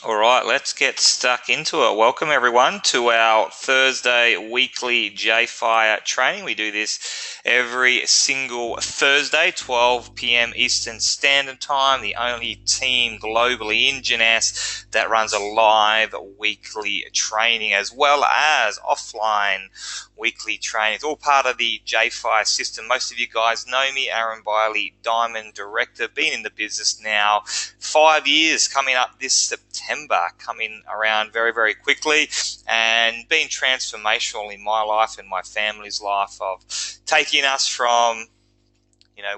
All right, let's get stuck into it. Welcome everyone to our Thursday weekly JFire training. We do this every single Thursday, 12 p.m. Eastern Standard Time. The only team globally in Jeunesse that runs a live weekly training as well as offline weekly training. It's all part of the JFire system. Most of you guys know me, Aaron Biley, Diamond Director. Been in the business now 5 years, coming up this September, coming around very, very quickly, and been transformational in my life and my family's life of taking us from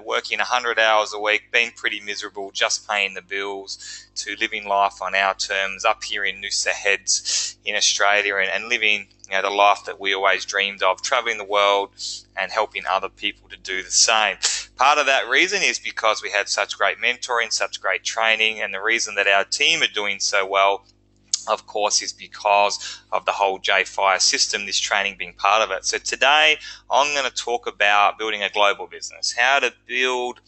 working 100 hours a week, being pretty miserable, just paying the bills, to living life on our terms up here in Noosa Heads in Australia and living the life that we always dreamed of, traveling the world and helping other people to do the same. Part of that reason is because we had such great mentoring, such great training, and the reason that our team are doing so well, of course, is because of the whole JFire system, this training being part of it. So today I'm going to talk about building a global business, how to build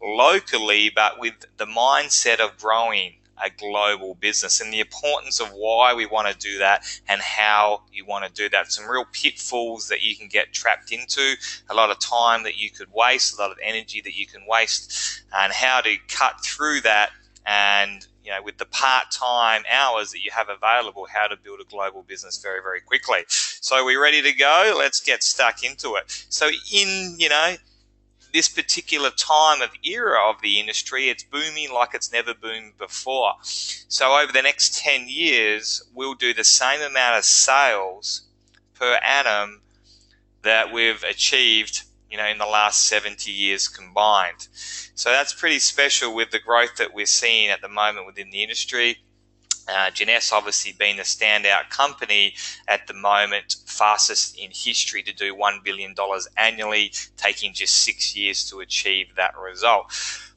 locally but with the mindset of growing a global business, and the importance of why we want to do that and how you want to do that. Some real pitfalls that you can get trapped into, a lot of time that you could waste, a lot of energy that you can waste, and how to cut through that, and with the part-time hours that you have available, how to build a global business very, very quickly. So we're ready to go. Let's get stuck into it. So in, this particular time of era of the industry, it's booming like it's never boomed before. So over the next 10 years, we'll do the same amount of sales per annum that we've achieved in the last 70 years combined. So that's pretty special with the growth that we're seeing at the moment within the industry. Jeunesse obviously being the standout company at the moment, fastest in history to do $1 billion annually, taking just 6 years to achieve that result.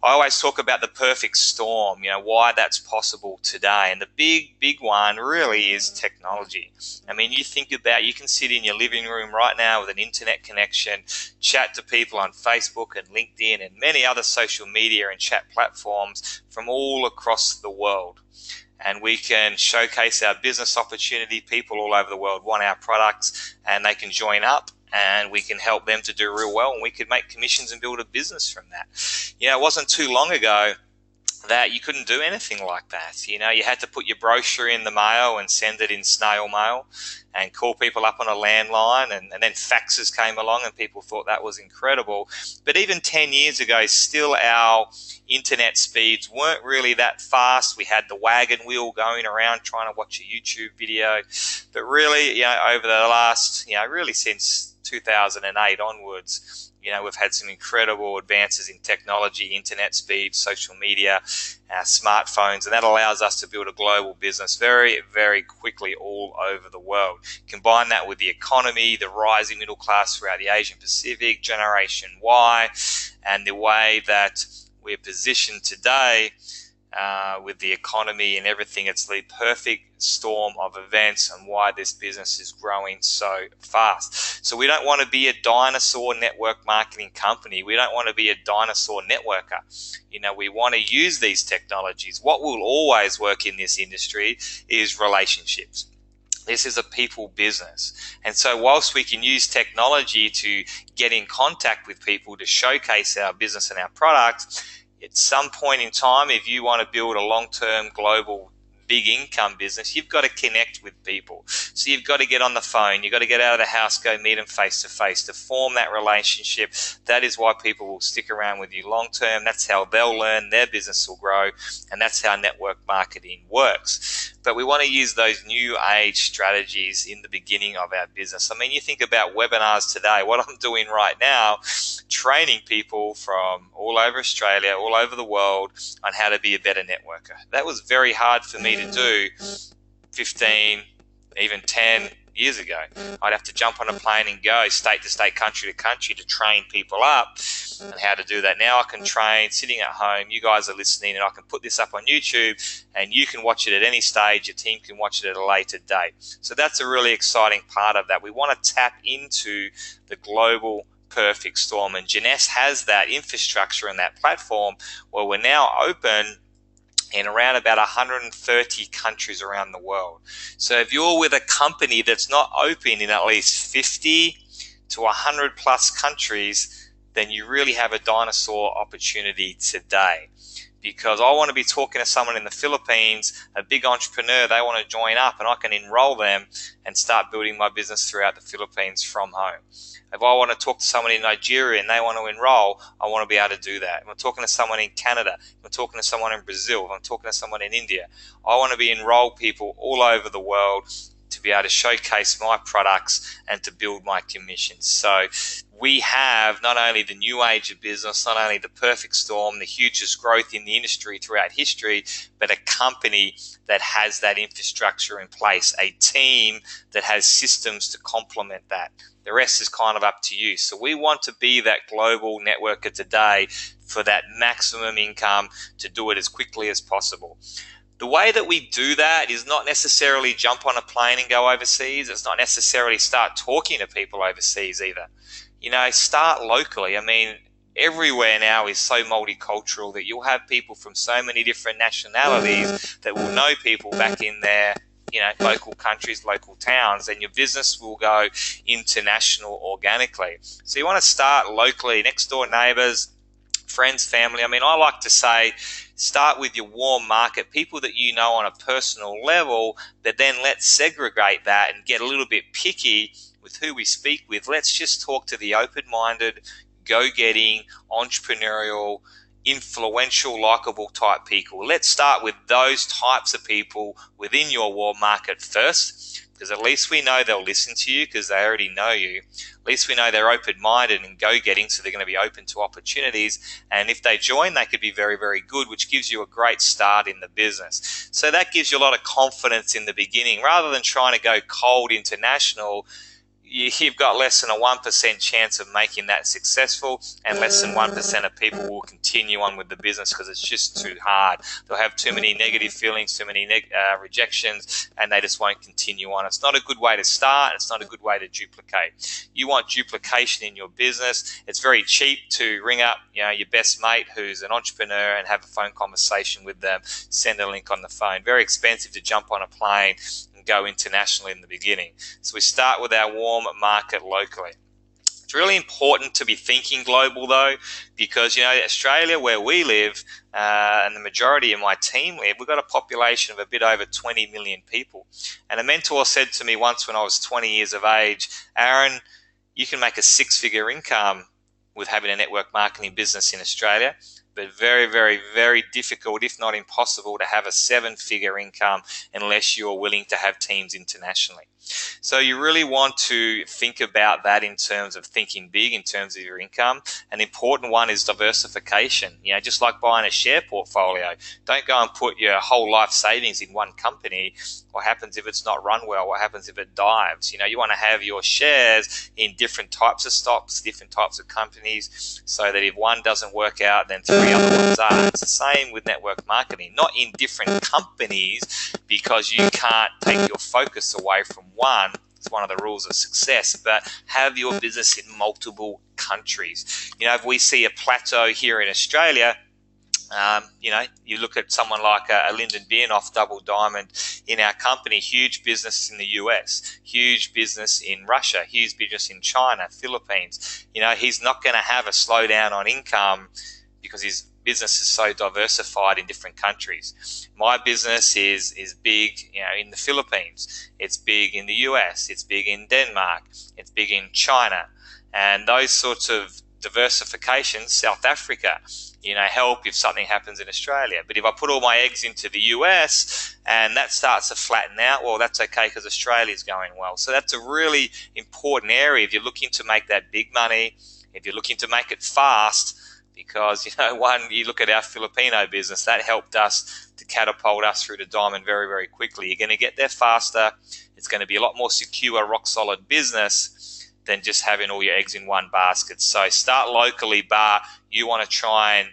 I always talk about the perfect storm, why that's possible today. And the big one really is technology. I mean, you think about, you can sit in your living room right now with an internet connection, chat to people on Facebook and LinkedIn and many other social media and chat platforms from all across the world. And we can showcase our business opportunity. People all over the world want our products, and they can join up, and we can help them to do real well, and we could make commissions and build a business from that. It wasn't too long ago that you couldn't do anything like that. You had to put your brochure in the mail and send it in snail mail and call people up on a landline, and then faxes came along and people thought that was incredible. But even 10 years ago, still our internet speeds weren't really that fast. We had the wagon wheel going around trying to watch a YouTube video. But really, over the last, really since 2008 onwards, we've had some incredible advances in technology, internet speed, social media, smartphones, and that allows us to build a global business very, very quickly all over the world. Combine that with the economy, the rising middle class throughout the Asian Pacific, Generation Y, and the way that we're positioned today with the economy and everything. It's the perfect storm of events and why this business is growing so fast. So we don't want to be a dinosaur network marketing company. We don't want to be a dinosaur networker. We want to use these technologies. What will always work in this industry is relationships. This is a people business. And so whilst we can use technology to get in contact with people to showcase our business and our products, at some point in time, if you want to build a long-term global big income business, you've got to connect with people. So you've got to get on the phone, you've got to get out of the house, go meet them face to face to form that relationship. That is why people will stick around with you long term. That's how they'll learn, their business will grow, and that's how network marketing works. But we want to use those new age strategies in the beginning of our business. I mean, you think about webinars today, what I'm doing right now, training people from all over Australia, all over the world on how to be a better networker. That was very hard for me to do 15, even 10 years ago. I'd have to jump on a plane and go state to state, country to country to train people up and how to do that. Now I can train sitting at home. You guys are listening, and I can put this up on YouTube, and you can watch it at any stage. Your team can watch it at a later date. So that's a really exciting part of that. We want to tap into the global perfect storm, and Jeunesse has that infrastructure and that platform where we're now open in around about 130 countries around the world. So if you're with a company that's not open in at least 50 to 100 plus countries, then you really have a dinosaur opportunity today. Because I want to be talking to someone in the Philippines, a big entrepreneur, they want to join up, and I can enroll them and start building my business throughout the Philippines from home. If I want to talk to someone in Nigeria and they want to enroll, I want to be able to do that. If I'm talking to someone in Canada, if I'm talking to someone in Brazil, if I'm talking to someone in India, I want to be enroll people all over the world to be able to showcase my products and to build my commissions. So we have not only the new age of business, not only the perfect storm, the hugest growth in the industry throughout history, but a company that has that infrastructure in place, a team that has systems to complement that. The rest is kind of up to you. So we want to be that global networker today for that maximum income, to do it as quickly as possible. The way that we do that is not necessarily jump on a plane and go overseas. It's not necessarily start talking to people overseas either. Start locally. I mean, everywhere now is so multicultural that you'll have people from so many different nationalities that will know people back in their local countries, local towns, and your business will go international organically. So you want to start locally, next door neighbors, friends, family. I mean, I like to say, start with your warm market, people that you know on a personal level, but then let's segregate that and get a little bit picky with who we speak with. Let's just talk to the open-minded, go-getting, entrepreneurial, influential, likable type people. Let's start with those types of people within your warm market first, because at least we know they'll listen to you because they already know you. At least we know they're open-minded and go-getting, so they're going to be open to opportunities. And if they join, they could be very, very good, which gives you a great start in the business. So that gives you a lot of confidence in the beginning. Rather than trying to go cold international, you've got less than a 1% chance of making that successful, and less than 1% of people will continue on with the business because it's just too hard. They'll have too many negative feelings, too many rejections, and they just won't continue on. It's not a good way to start. It's not a good way to duplicate. You want duplication in your business. It's very cheap to ring up your best mate who's an entrepreneur and have a phone conversation with them, send a link on the phone. Very expensive to jump on a plane go internationally in the beginning. So we start with our warm market locally. It's really important to be thinking global though, because Australia, where we live, and the majority of my team live, we've got a population of a bit over 20 million people. And a mentor said to me once when I was 20 years of age, Aaron, you can make a 6-figure income with having a network marketing business in Australia, but very, very, very difficult, if not impossible, to have a 7-figure income unless you're willing to have teams internationally. So you really want to think about that in terms of thinking big, in terms of your income. An important one is diversification. Just like buying a share portfolio. Don't go and put your whole life savings in one company. What happens if it's not run well? What happens if it dives? You want to have your shares in different types of stocks, different types of companies, so that if one doesn't work out, then 3 other ones are. It's the same with network marketing. Not in different companies, because you can't take your focus away from one. It's one of the rules of success, but have your business in multiple countries. If we see a plateau here in Australia, you look at someone like a Lyndon Biernoff, Double Diamond in our company, huge business in the US, huge business in Russia, huge business in China, Philippines. He's not going to have a slowdown on income because his business is so diversified in different countries. My business is big, in the Philippines. It's big in the US. It's big in Denmark. It's big in China. And those sorts of diversifications, South Africa, help if something happens in Australia. But if I put all my eggs into the US and that starts to flatten out, well, that's okay because Australia's going well. So that's a really important area if you're looking to make that big money, if you're looking to make it fast, because, you look at our Filipino business, that helped us to catapult us through the diamond very, very quickly. You're going to get there faster. It's going to be a lot more secure, rock-solid business than just having all your eggs in one basket. So start locally, but you want to try and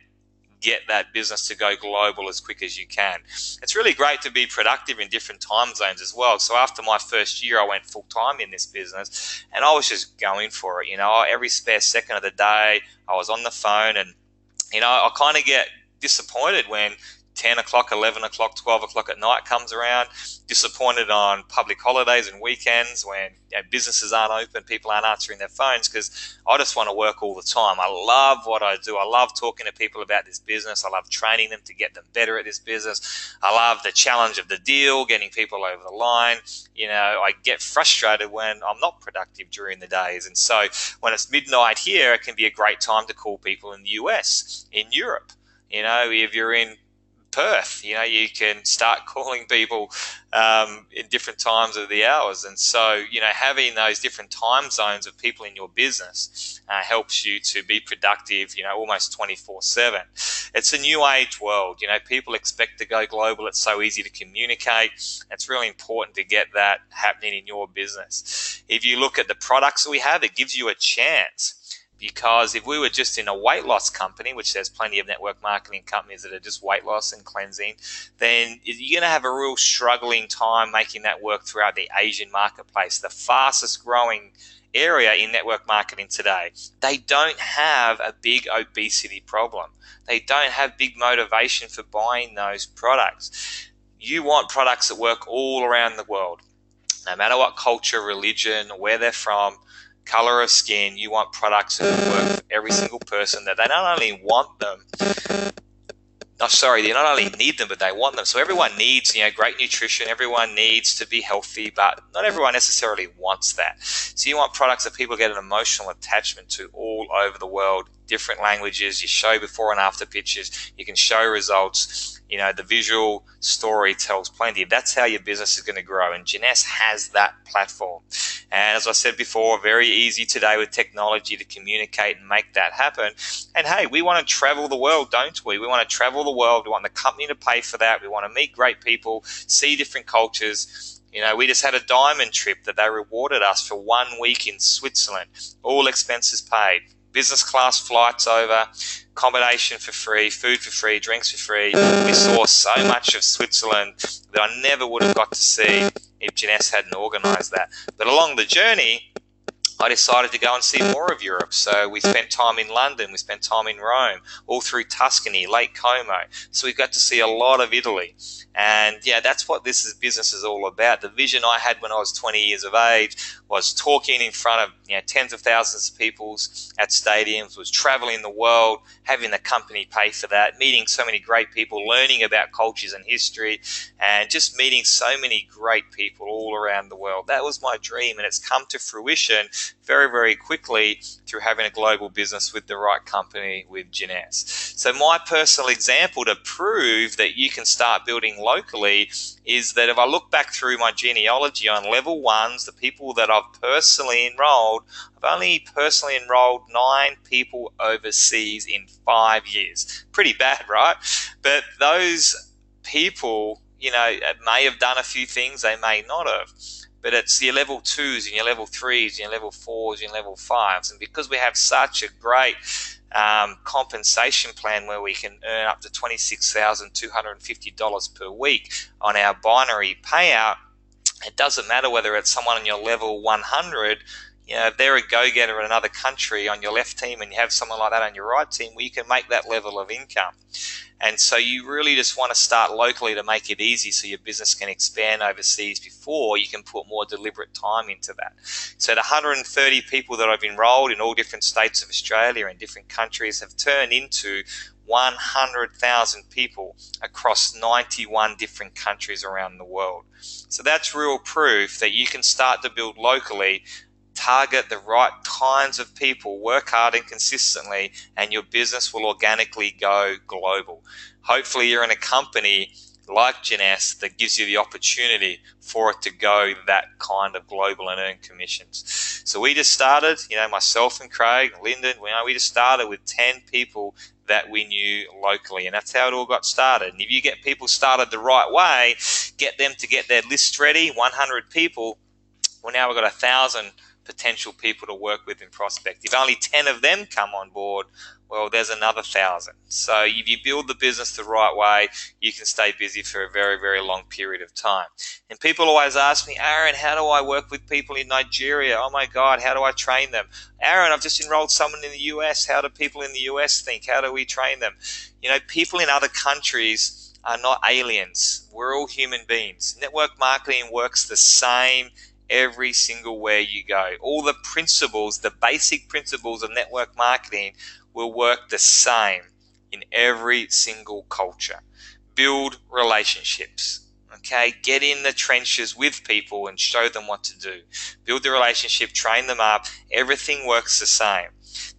get that business to go global as quick as you can. It's really great to be productive in different time zones as well. So after my first year, I went full-time in this business, and I was just going for it. Every spare second of the day, I was on the phone, and I kind of get disappointed when 10 o'clock, 11 o'clock, 12 o'clock at night comes around, disappointed on public holidays and weekends when businesses aren't open, people aren't answering their phones, because I just want to work all the time. I love what I do. I love talking to people about this business. I love training them to get them better at this business. I love the challenge of the deal, getting people over the line. I get frustrated when I'm not productive during the days. And so when it's midnight here, it can be a great time to call people in the US, in Europe. If you're in Perth, you can start calling people in different times of the hours. And so, having those different time zones of people in your business helps you to be productive, almost 24/7. It's a new age world. People expect to go global. It's so easy to communicate. It's really important to get that happening in your business. If you look at the products that we have, it gives you a chance. Because if we were just in a weight loss company, which there's plenty of network marketing companies that are just weight loss and cleansing, then you're going to have a real struggling time making that work throughout the Asian marketplace, the fastest growing area in network marketing today. They don't have a big obesity problem. They don't have big motivation for buying those products. You want products that work all around the world, no matter what culture, religion, where they're from, color of skin. You want products that work for every single person, that they not only want them, they not only need them, but they want them. So everyone needs, great nutrition. Everyone needs to be healthy, but not everyone necessarily wants that. So you want products that people get an emotional attachment to all over the world, different languages. You show before and after pictures. You can show results. The visual story tells plenty. That's how your business is going to grow. And Jeunesse has that platform. And as I said before, very easy today with technology to communicate and make that happen. And hey, we want to travel the world, don't we? We want to travel the world. We want the company to pay for that. We want to meet great people, see different cultures. We just had a diamond trip that they rewarded us for 1 week in Switzerland, all expenses paid. Business class flights over, accommodation for free, food for free, drinks for free. We saw so much of Switzerland that I never would have got to see if Jeunesse hadn't organised that. But along the journey, I decided to go and see more of Europe. So we spent time in London, we spent time in Rome, all through Tuscany, Lake Como. So we got to see a lot of Italy. And that's what this business is all about. The vision I had when I was 20 years of age was talking in front of tens of thousands of people at stadiums, was traveling the world, having the company pay for that, meeting so many great people, learning about cultures and history, and just meeting so many great people all around the world. That was my dream, and it's come to fruition very, very quickly through having a global business with the right company, with Jeunesse. So my personal example to prove that you can start building locally is that if I look back through my genealogy on level ones, the people that I've personally enrolled, I've only personally enrolled 9 people overseas in 5 years. Pretty bad, right? But those people, may have done a few things, they may not have. But it's your level 2s and your level 3s and your level 4s and your level 5s. And because we have such a great compensation plan where we can earn up to $26,250 per week on our binary payout, it doesn't matter whether it's someone on your level 100. If they're a go-getter in another country on your left team and you have someone like that on your right team, well, you can make that level of income. And so you really just want to start locally to make it easy so your business can expand overseas before you can put more deliberate time into that. So the 130 people that I've enrolled in all different states of Australia and different countries have turned into 100,000 people across 91 different countries around the world. So that's real proof that you can start to build locally, target the right kinds of people, work hard and consistently, and your business will organically go global. Hopefully you're in a company like Jeunesse that gives you the opportunity for it to go that kind of global and earn commissions. So we just started, myself and Craig, Lyndon, we just started with 10 people that we knew locally, and that's how it all got started. And if you get people started the right way, get them to get their list ready, 100 people, well, now we've got 1,000 potential people to work with in prospect. If only 10 of them come on board, well, there's another 1,000. So if you build the business the right way, you can stay busy for a very, very long period of time. And people always ask me, Aaron, how do I work with people in Nigeria? Oh my God, how do I train them? Aaron, I've just enrolled someone in the US. How do people in the US think? How do we train them? People in other countries are not aliens. We're all human beings. Network marketing works the same every single where you go. All the principles, the basic principles of network marketing will work the same in every single culture. Build relationships. Okay, get in the trenches with people and show them what to do. Build the relationship, train them up. Everything works the same.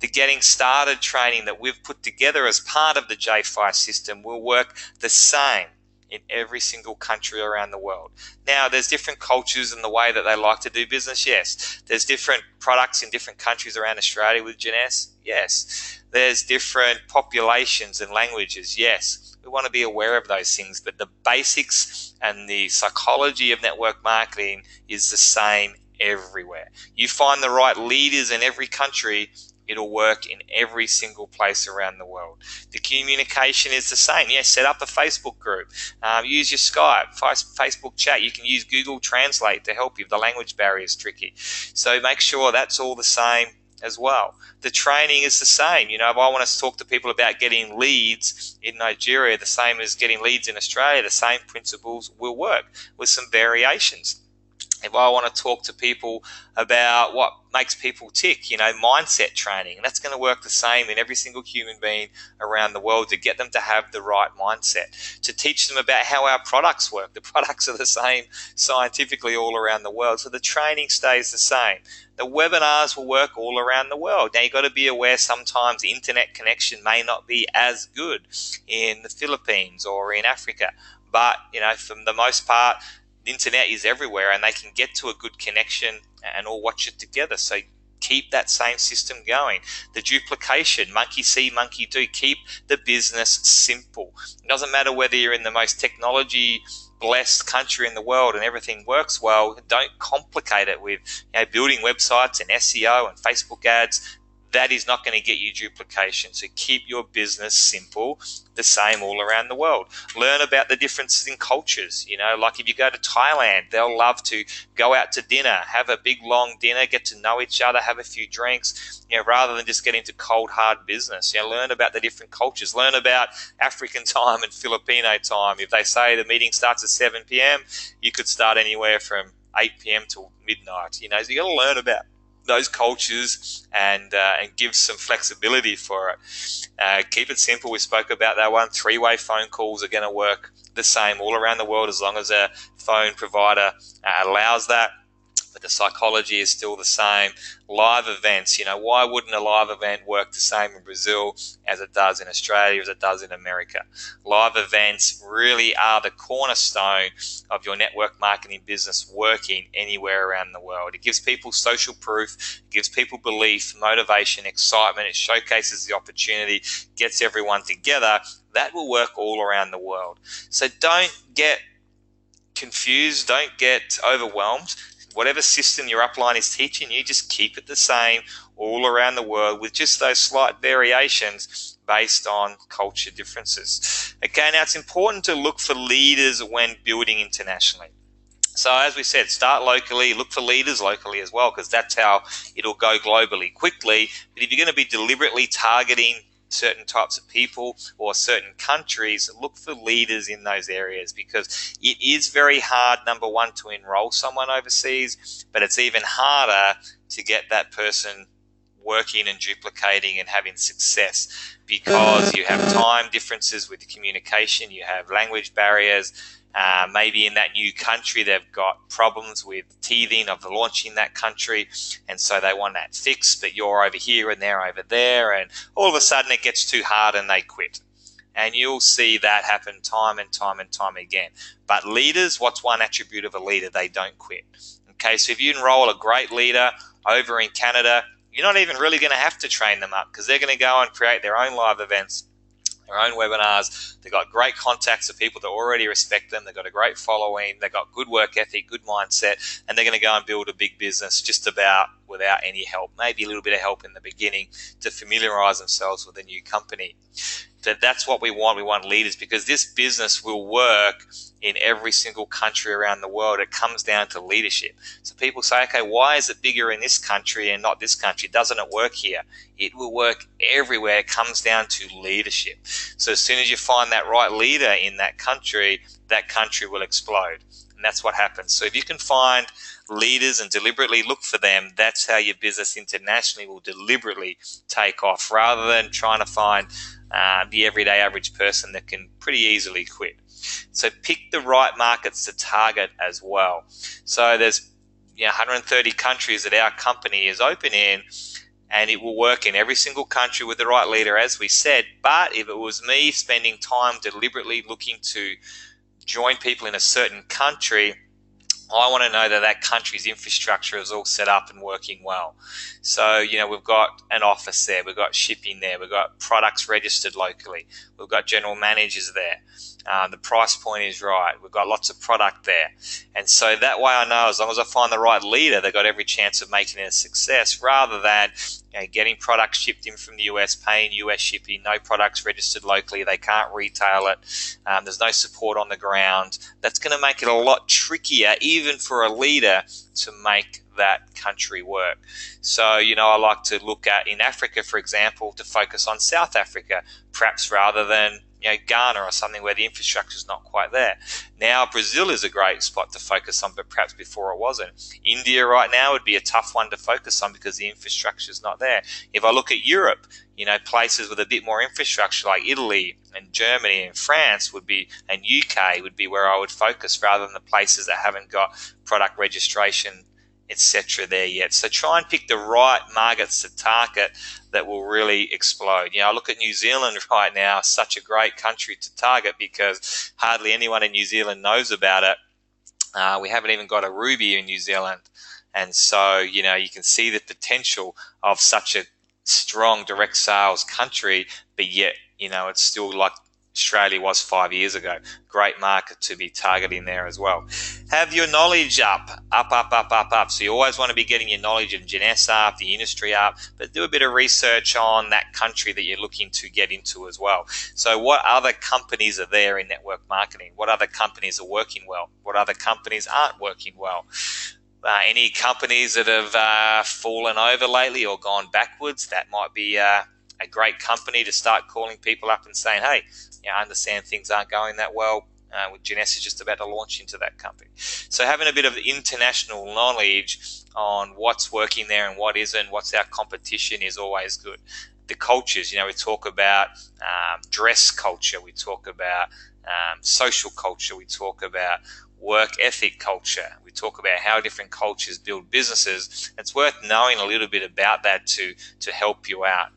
The getting started training that we've put together as part of the J5 system will work the same in every single country around the world. Now, there's different cultures in the way that they like to do business. Yes. There's different products in different countries around Australia with Jeunesse. Yes. There's different populations and languages. Yes. We want to be aware of those things, but the basics and the psychology of network marketing is the same everywhere. You find the right leaders in every country, it'll work in every single place around the world. The communication is the same. Yes, set up a Facebook group. Use your Skype, Facebook chat. You can use Google Translate to help you if the language barrier is tricky. So make sure that's all the same as well. The training is the same. If I want to talk to people about getting leads in Nigeria, the same as getting leads in Australia, the same principles will work with some variations. If I want to talk to people about what makes people tick, mindset training, that's going to work the same in every single human being around the world to get them to have the right mindset. To teach them about how our products work. The products are the same scientifically all around the world, so the training stays the same. The webinars will work all around the world. Now, you've got to be aware sometimes internet connection may not be as good in the Philippines or in Africa, but, for the most part, the internet is everywhere and they can get to a good connection and all watch it together. So keep that same system going. The duplication, monkey see, monkey do. Keep the business simple. It doesn't matter whether you're in the most technology blessed country in the world and everything works well. Don't complicate it with building websites and SEO and Facebook ads. That is not going to get you duplication. So keep your business simple, the same all around the world. Learn about the differences in cultures. Like if you go to Thailand, they'll love to go out to dinner, have a big long dinner, get to know each other, have a few drinks, rather than just get into cold hard business. Learn about the different cultures. Learn about African time and Filipino time. If they say the meeting starts at 7 p.m., you could start anywhere from 8 p.m. till midnight. So you got to learn about those cultures and give some flexibility for it. Keep it simple. We spoke about that one. 3-way phone calls are going to work the same all around the world as long as a phone provider allows that. But the psychology is still the same. Live events, why wouldn't a live event work the same in Brazil as it does in Australia, as it does in America? Live events really are the cornerstone of your network marketing business working anywhere around the world. It gives people social proof, it gives people belief, motivation, excitement, it showcases the opportunity, gets everyone together. That will work all around the world. So don't get confused, don't get overwhelmed. Whatever system your upline is teaching you, just keep it the same all around the world with just those slight variations based on culture differences. Okay, now it's important to look for leaders when building internationally. So as we said, start locally, look for leaders locally as well, because that's how it'll go globally quickly. But if you're going to be deliberately targeting certain types of people or certain countries, look for leaders in those areas, because it is very hard, number one, to enroll someone overseas, but it's even harder to get that person working and duplicating and having success, because you have time differences with the communication, you have language barriers. Maybe in that new country they've got problems with teething of launching that country, and so they want that fixed, but you're over here and they're over there, and all of a sudden it gets too hard and they quit. And you'll see that happen time and time and time again. But leaders, what's one attribute of a leader? They don't quit. Okay, so if you enroll a great leader over in Canada, you're not even really going to have to train them up, because they're going to go and create their own live events, their own webinars. They've got great contacts of people that already respect them. They've got a great following. They've got good work ethic, good mindset, and they're going to go and build a big business just about without any help, maybe a little bit of help in the beginning to familiarize themselves with a new company. That's what we want. We want leaders, because this business will work in every single country around the world. It comes down to leadership. So people say, okay, why is it bigger in this country and not this country? Doesn't it work here? It will work everywhere. It comes down to leadership. So as soon as you find that right leader in that country will explode. And that's what happens. So if you can find leaders and deliberately look for them, that's how your business internationally will deliberately take off, rather than trying to find the everyday average person that can pretty easily quit. So pick the right markets to target as well. So there's 130 countries that our company is open in, and it will work in every single country with the right leader, as we said. But if it was me spending time deliberately looking to join people in a certain country, I want to know that that country's infrastructure is all set up and working well. So, we've got an office there, we've got shipping there, we've got products registered locally, we've got general managers there. The price point is right. We've got lots of product there. And so that way I know, as long as I find the right leader, they've got every chance of making it a success, rather than getting products shipped in from the US, paying US shipping, no products registered locally, they can't retail it, there's no support on the ground. That's going to make it a lot trickier, even for a leader, to make that country work. So, I like to look at, in Africa, for example, to focus on South Africa, perhaps rather than Ghana or something where the infrastructure is not quite there. Now, Brazil is a great spot to focus on, but perhaps before it wasn't. India right now would be a tough one to focus on because the infrastructure is not there. If I look at Europe, places with a bit more infrastructure like Italy and Germany and France and UK would be where I would focus, rather than the places that haven't got product registration, etc. there yet. So try and pick the right markets to target that will really explode. I look at New Zealand right now, such a great country to target because hardly anyone in New Zealand knows about it. We haven't even got a Ruby in New Zealand. And so, you can see the potential of such a strong direct sales country, but yet, it's still like Australia was 5 years ago. Great market to be targeting there as well. Have your knowledge up. So you always want to be getting your knowledge of Jeunesse up, the industry up, but do a bit of research on that country that you're looking to get into as well. So what other companies are there in network marketing? What other companies are working well? What other companies aren't working well? Any companies that have fallen over lately or gone backwards, that might be a great company to start calling people up and saying, hey, I understand things aren't going that well. Jeunesse is just about to launch into that company. So having a bit of international knowledge on what's working there and what isn't, what's our competition, is always good. The cultures, we talk about dress culture, we talk about social culture, we talk about work ethic culture. We talk about how different cultures build businesses. It's worth knowing a little bit about that to help you out.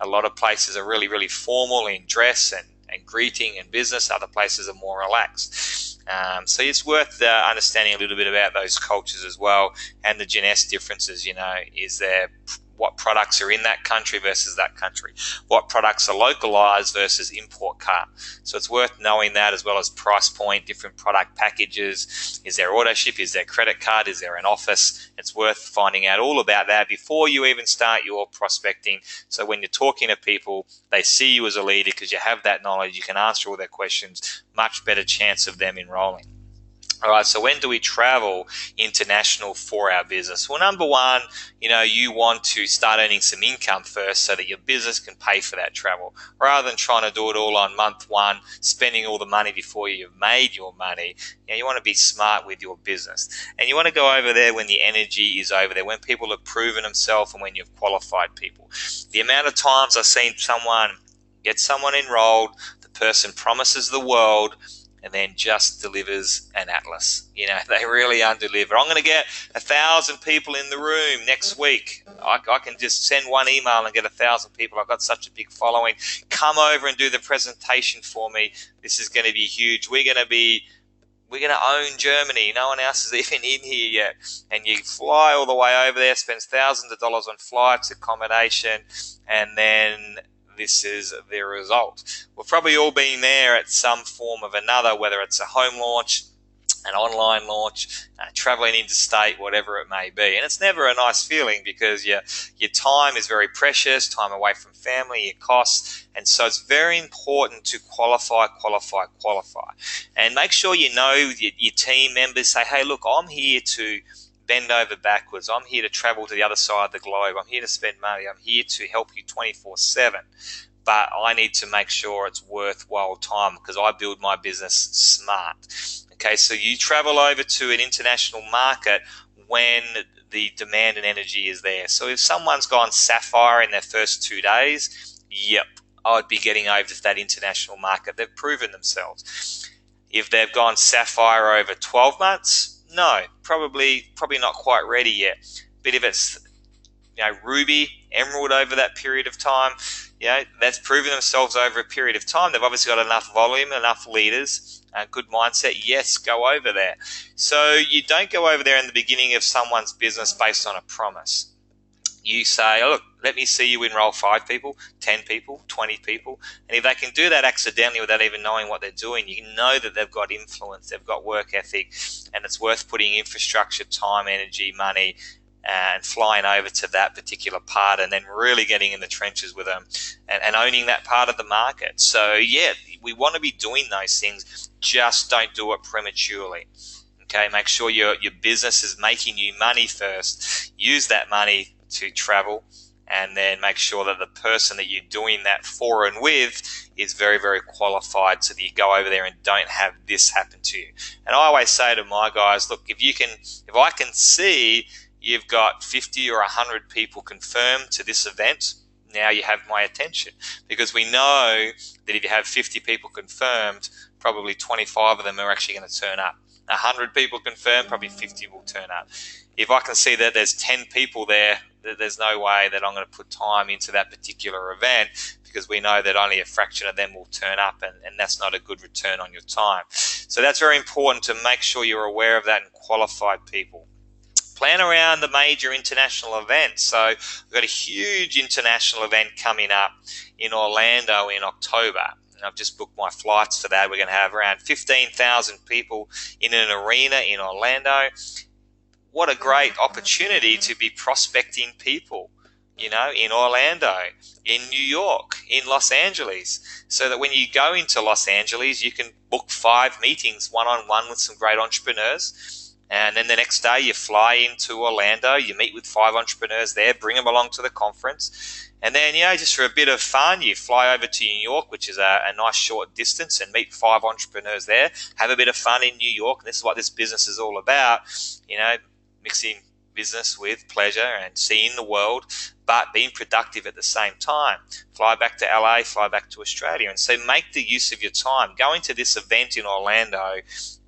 A lot of places are really, really formal in dress and greeting and business. Other places are more relaxed. So it's worth understanding a little bit about those cultures as well, and the Jeunesse differences. Is there what products are in that country versus that country? What products are localized versus import car? So it's worth knowing that, as well as price point, different product packages. Is there auto ship? Is there credit card? Is there an office? It's worth finding out all about that before you even start your prospecting. So when you're talking to people, they see you as a leader because you have that knowledge. You can answer all their questions. Much better chance of them enrolling. All right, so when do we travel international for our business? Well, number one, you want to start earning some income first so that your business can pay for that travel. Rather than trying to do it all on month one, spending all the money before you've made your money, you want to be smart with your business. And you want to go over there when the energy is over there, when people have proven themselves and when you've qualified people. The amount of times I've seen get someone enrolled, the person promises the world, and then just delivers an atlas. They really undeliver. I'm going to get 1,000 people in the room next week. I can just send one email and get 1,000 people. I've got such a big following. Come over and do the presentation for me. This is going to be huge. We're going to own Germany. No one else is even in here yet. And you fly all the way over there, spends thousands of dollars on flights, accommodation, and then this is the result. We've probably all been there at some form of another, whether it's a home launch, an online launch, traveling interstate, whatever it may be. And it's never a nice feeling because your time is very precious, time away from family, your costs. And so it's very important to qualify. And make sure you know your team members. Say, hey, look, I'm here to bend over backwards. I'm here to travel to the other side of the globe. I'm here to spend money. I'm here to help you 24/7. But I need to make sure it's worthwhile time because I build my business smart. Okay, so you travel over to an international market when the demand and energy is there. So if someone's gone Sapphire in their first 2 days, yep, I'd be getting over to that international market. They've proven themselves. If they've gone Sapphire over 12 months, no, probably not quite ready yet. But if it's Ruby, Emerald over that period of time, that's proven themselves over a period of time. They've obviously got enough volume, enough leaders, good mindset. Yes, go over there. So you don't go over there in the beginning of someone's business based on a promise. You say, oh, look, let me see you enroll 5 people, 10 people, 20 people. And if they can do that accidentally without even knowing what they're doing, you know that they've got influence, they've got work ethic, and it's worth putting infrastructure, time, energy, money, and flying over to that particular part and then really getting in the trenches with them and owning that part of the market. So yeah, we want to be doing those things, just don't do it prematurely. Okay, make sure your business is making you money first. Use that money to travel, and then make sure that the person that you're doing that for and with is very, very qualified so that you go over there and don't have this happen to you. And I always say to my guys, look, if I can see you've got 50 or 100 people confirmed to this event, now you have my attention. Because we know that if you have 50 people confirmed, probably 25 of them are actually going to turn up. 100 people confirmed, probably 50 will turn up. If I can see that there's 10 people there, there's no way that I'm going to put time into that particular event, because we know that only a fraction of them will turn up, and that's not a good return on your time. So that's very important to make sure you're aware of that and qualified people. Plan around the major international events. So we've got a huge international event coming up in Orlando in October. And I've just booked my flights for that. We're going to have around 15,000 people in an arena in Orlando. What a great opportunity to be prospecting people, in Orlando, in New York, in Los Angeles, so that when you go into Los Angeles, you can book 5 meetings one-on-one with some great entrepreneurs. And then the next day you fly into Orlando, you meet with 5 entrepreneurs there, bring them along to the conference. And then, just for a bit of fun, you fly over to New York, which is a nice short distance, and meet 5 entrepreneurs there. Have a bit of fun in New York. And this is what this business is all about, mixing business with pleasure and seeing the world, but being productive at the same time. Fly back to LA, fly back to Australia. And so make the use of your time. Going to this event in Orlando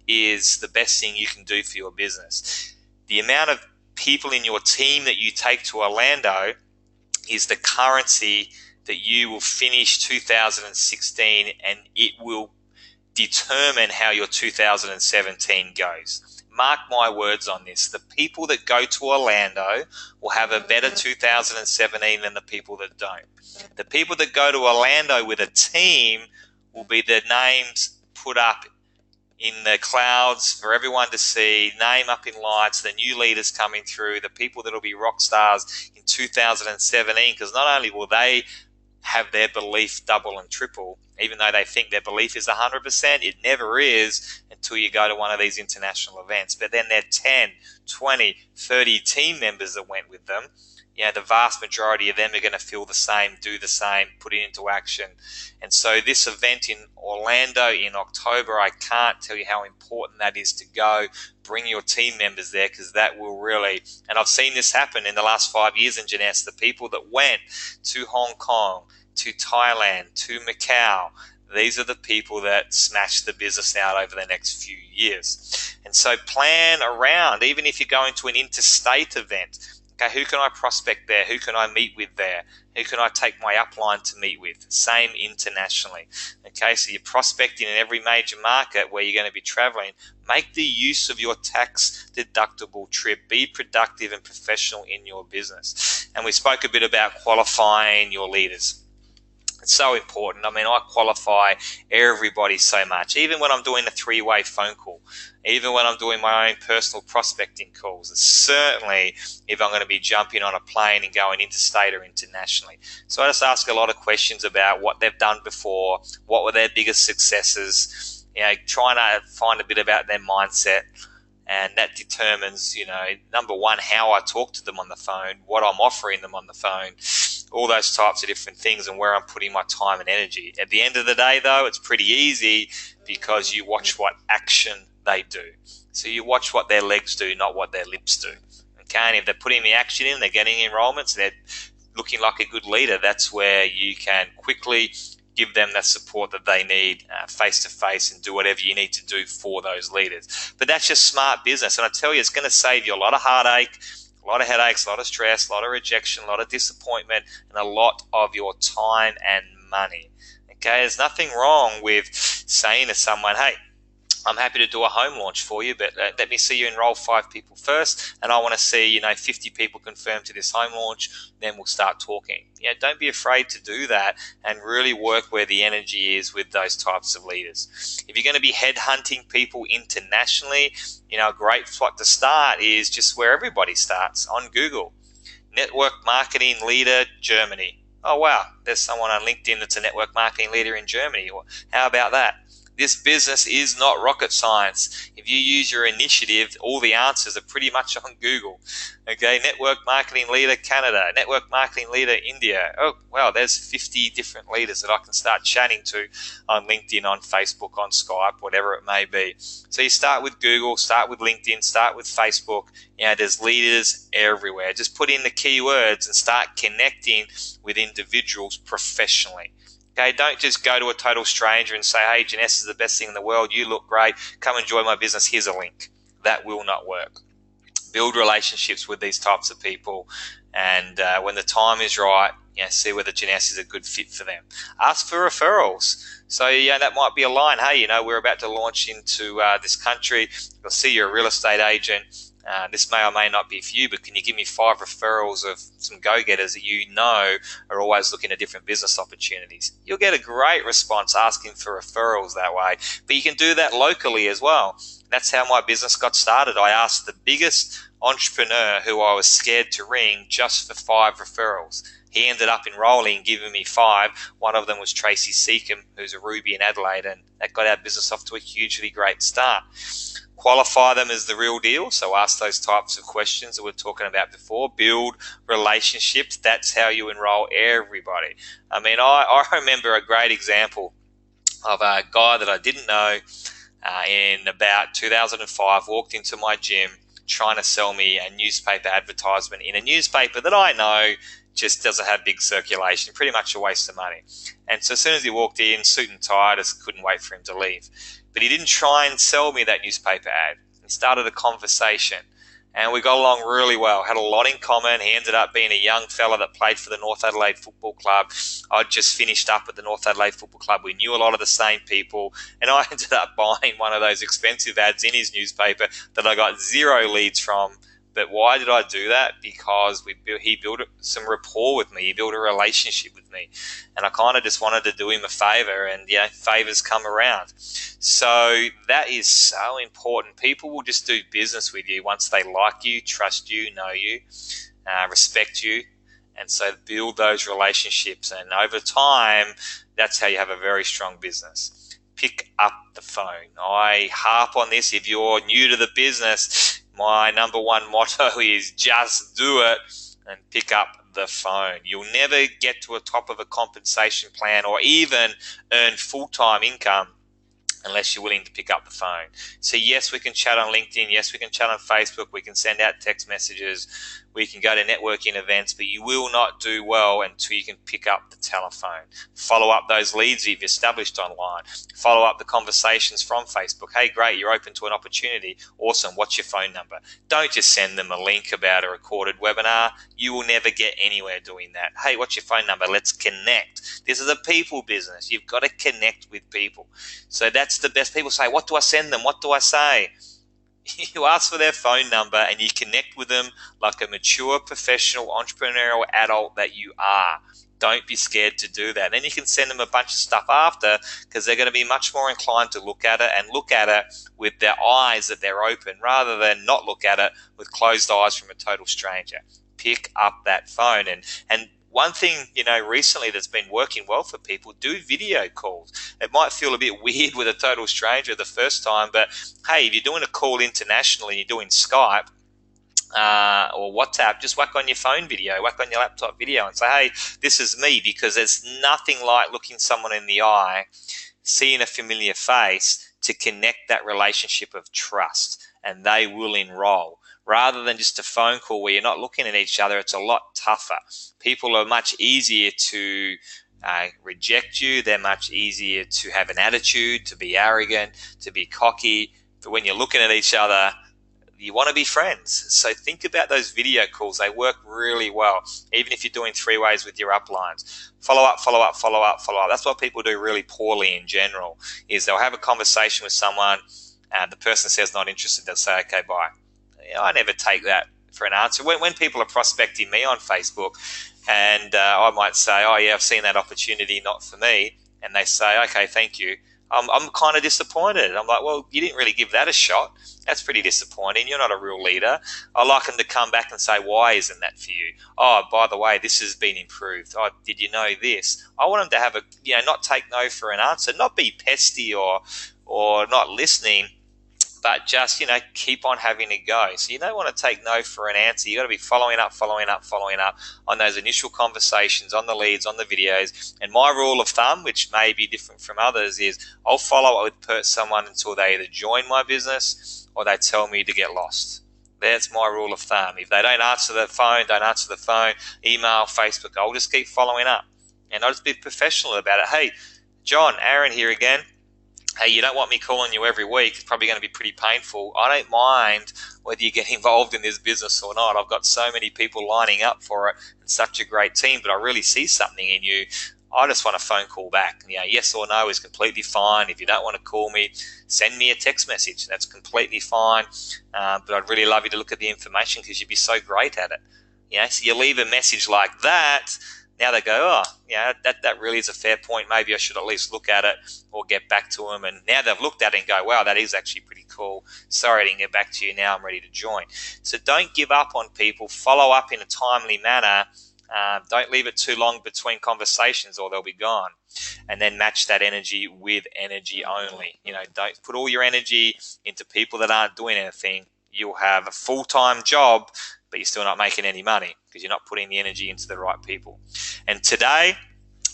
is the best thing you can do for your business. The amount of people in your team that you take to Orlando is the currency that you will finish 2016, and it will determine how your 2017 goes. Mark my words on this. The people that go to Orlando will have a better 2017 than the people that don't. The people that go to Orlando with a team will be their names put up in the clouds for everyone to see, name up in lights, the new leaders coming through, the people that will be rock stars in 2017, because not only will they have their belief double and triple, even though they think their belief is 100%, it never is until you go to one of these international events. But then there are 10, 20, 30 team members that went with them. The vast majority of them are going to feel the same, do the same, put it into action. And so this event in Orlando in October, I can't tell you how important that is to go. Bring your team members there, because that will really, and I've seen this happen in the last 5 years in Jeunesse, the people that went to Hong Kong, to Thailand, to Macau, these are the people that smash the business out over the next few years. And so plan around, even if you're going to an interstate event. Okay, who can I prospect there? Who can I meet with there? Who can I take my upline to meet with? Same internationally. Okay, so you're prospecting in every major market where you're going to be traveling. Make the use of your tax deductible trip. Be productive and professional in your business. And we spoke a bit about qualifying your leaders. It's so important. I mean, I qualify everybody so much. Even when I'm doing a 3-way phone call, even when I'm doing my own personal prospecting calls, certainly if I'm going to be jumping on a plane and going interstate or internationally. So I just ask a lot of questions about what they've done before, what were their biggest successes, trying to find a bit about their mindset. And that determines, number one, how I talk to them on the phone, what I'm offering them on the phone, all those types of different things, and where I'm putting my time and energy. At the end of the day, though, it's pretty easy because you watch what action they do. So you watch what their legs do, not what their lips do. Okay, and if they're putting the action in, they're getting enrollments, they're looking like a good leader, that's where you can quickly give them the support that they need face-to-face and do whatever you need to do for those leaders. But that's just smart business. And I tell you, it's going to save you a lot of heartache, a lot of headaches, a lot of stress, a lot of rejection, a lot of disappointment, and a lot of your time and money. Okay, there's nothing wrong with saying to someone, hey, I'm happy to do a home launch for you, but let me see you enroll 5 people first, and I want to see 50 people confirmed to this home launch. Then we'll start talking. Don't be afraid to do that, and really work where the energy is with those types of leaders. If you're going to be headhunting people internationally, a great spot to start is just where everybody starts, on Google. Network marketing leader, Germany. Oh wow, there's someone on LinkedIn that's a network marketing leader in Germany. How about that? This business is not rocket science. If you use your initiative, all the answers are pretty much on Google. Okay, network marketing leader Canada, network marketing leader India. Oh, wow, there's 50 different leaders that I can start chatting to on LinkedIn, on Facebook, on Skype, whatever it may be. So you start with Google, start with LinkedIn, start with Facebook. There's leaders everywhere. Just put in the keywords and start connecting with individuals professionally. Okay, don't just go to a total stranger and say, hey, Janessa is the best thing in the world. You look great. Come and join my business. Here's a link. That will not work. Build relationships with these types of people. And when the time is right, see whether Janessa is a good fit for them. Ask for referrals. So, that might be a line. Hey, we're about to launch into this country. You'll see you're a real estate agent. This may or may not be for you, but can you give me 5 referrals of some go-getters that are always looking at different business opportunities? You'll get a great response asking for referrals that way. But you can do that locally as well. That's how my business got started. I asked the biggest entrepreneur who I was scared to ring just for 5 referrals. He ended up enrolling, giving me 5. One of them was Tracy Seacombe, who's a Ruby in Adelaide, and that got our business off to a hugely great start. Qualify them as the real deal. So ask those types of questions that we were talking about before. Build relationships. That's how you enroll everybody. I remember a great example of a guy that I didn't know in about 2005, walked into my gym trying to sell me a newspaper advertisement in a newspaper that I know just doesn't have big circulation, pretty much a waste of money. And so as soon as he walked in, suit and tie, I just couldn't wait for him to leave. But he didn't try and sell me that newspaper ad. He started a conversation, and we got along really well, had a lot in common. He ended up being a young fella that played for the North Adelaide Football Club. I'd just finished up at the North Adelaide Football Club. We knew a lot of the same people, and I ended up buying one of those expensive ads in his newspaper that I got 0 leads from. But why did I do that? Because he built some rapport with me. He built a relationship with me. And I kind of just wanted to do him a favor, and favors come around. So that is so important. People will just do business with you once they like you, trust you, know you, respect you. And so build those relationships. And over time, that's how you have a very strong business. Pick up the phone. I harp on this. If you're new to the business, my number 1 motto is just do it and pick up the phone. You'll never get to a top of a compensation plan or even earn full-time income unless you're willing to pick up the phone. So yes, we can chat on LinkedIn. Yes, we can chat on Facebook. We can send out text messages. We can go to networking events, but you will not do well until you can pick up the telephone. Follow up those leads you've established online. Follow up the conversations from Facebook. Hey, great, you're open to an opportunity. Awesome, what's your phone number? Don't just send them a link about a recorded webinar. You will never get anywhere doing that. Hey, what's your phone number? Let's connect. This is a people business. You've got to connect with people. So that's the best. People say, what do I send them? What do I say? You ask for their phone number and you connect with them like a mature, professional, entrepreneurial adult that you are. Don't be scared to do that. And then you can send them a bunch of stuff after, because they're going to be much more inclined to look at it, and look at it with their eyes that they're open, rather than not look at it with closed eyes from a total stranger. Pick up that phone. And one thing, recently that's been working well for people, do video calls. It might feel a bit weird with a total stranger the first time, but hey, if you're doing a call internationally and you're doing Skype, or WhatsApp, just whack on your phone video, whack on your laptop video and say, hey, this is me, because there's nothing like looking someone in the eye, seeing a familiar face, to connect that relationship of trust, and they will enroll. Rather than just a phone call where you're not looking at each other, it's a lot tougher. People are much easier to reject you. They're much easier to have an attitude, to be arrogant, to be cocky. But when you're looking at each other, you want to be friends. So think about those video calls. They work really well, even if you're doing 3-ways with your uplines. Follow up, follow up, follow up, follow up. That's what people do really poorly in general, is they'll have a conversation with someone and the person says not interested. They'll say, okay, bye. I never take that for an answer. When people are prospecting me on Facebook, and I might say, oh yeah, I've seen that opportunity, not for me, and they say, okay, thank you, I'm kind of disappointed. I'm like, well, you didn't really give that a shot. That's pretty disappointing. You're not a real leader. I like them to come back and say, why isn't that for you? Oh, by the way, this has been improved. Oh, did you know this? I want them to have not take no for an answer, not be pesty or not listening, but just, keep on having a go. So you don't want to take no for an answer. You got to be following up on those initial conversations, on the leads, on the videos. And my rule of thumb, which may be different from others, is I'll follow up with someone until they either join my business or they tell me to get lost. That's my rule of thumb. If they don't answer the phone, email, Facebook, I'll just keep following up. And I'll just be professional about it. Hey, John, Aaron here again. Hey, you don't want me calling you every week. It's probably going to be pretty painful. I don't mind whether you get involved in this business or not. I've got so many people lining up for it and such a great team, but I really see something in you. I just want a phone call back. Yes or no is completely fine. If you don't want to call me, send me a text message. That's completely fine. But I'd really love you to look at the information, because you'd be so great at it. So you leave a message like that. Now they go, that really is a fair point. Maybe I should at least look at it or get back to them. And now they've looked at it and go, wow, that is actually pretty cool. Sorry I didn't get back to you. Now I'm ready to join. So don't give up on people. Follow up in a timely manner. Don't leave it too long between conversations or they'll be gone. And then match that energy with energy only. Don't put all your energy into people that aren't doing anything. You'll have a full-time job, but you're still not making any money because you're not putting the energy into the right people. And today,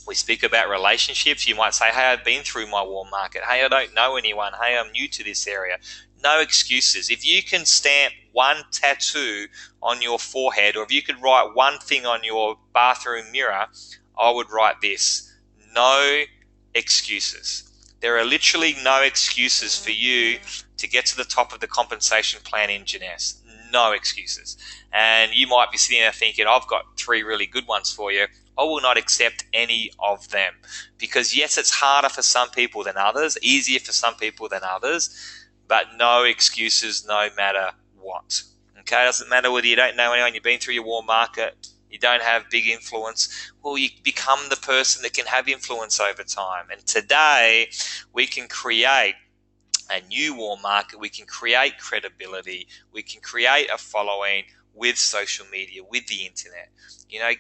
we speak about relationships. You might say, hey, I've been through my warm market. Hey, I don't know anyone. Hey, I'm new to this area. No excuses. If you can stamp one tattoo on your forehead, or if you could write one thing on your bathroom mirror, I would write this: no excuses. There are literally no excuses for you to get to the top of the compensation plan in Jeunesse. No excuses. And you might be sitting there thinking, I've got 3 really good ones for you. I will not accept any of them, because yes, it's harder for some people than others, easier for some people than others, but no excuses no matter what. Okay, it doesn't matter whether you don't know anyone, you've been through your warm market, you don't have big influence. Well, you become the person that can have influence over time. And today we can create a new warm market. We can create credibility. We can create a following with social media, with the internet.